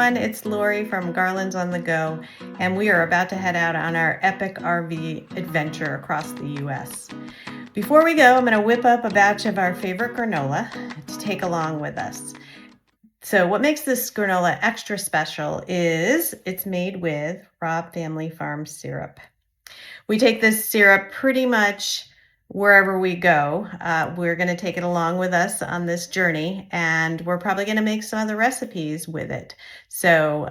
everyone, it's Lori from Garlands on the Go, and we are about to head out on our epic RV adventure across the US. Before we go, I'm going to whip up a batch of our favorite granola to take along with us. So what makes this granola extra special is it's made with Robb Family Farm Syrup. We take this syrup pretty much wherever we go. We're going to take it along with us on this journey, and we're probably going to make some other recipes with it. So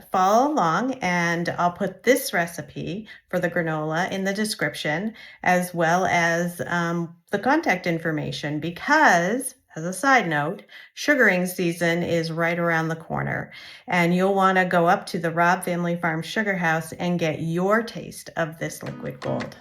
follow along, and I'll put this recipe for the granola in the description, as well as the contact information, because as a side note, sugaring season is right around the corner, and you'll want to go up to the Robb Family Farm Sugar House and get your taste of this liquid gold.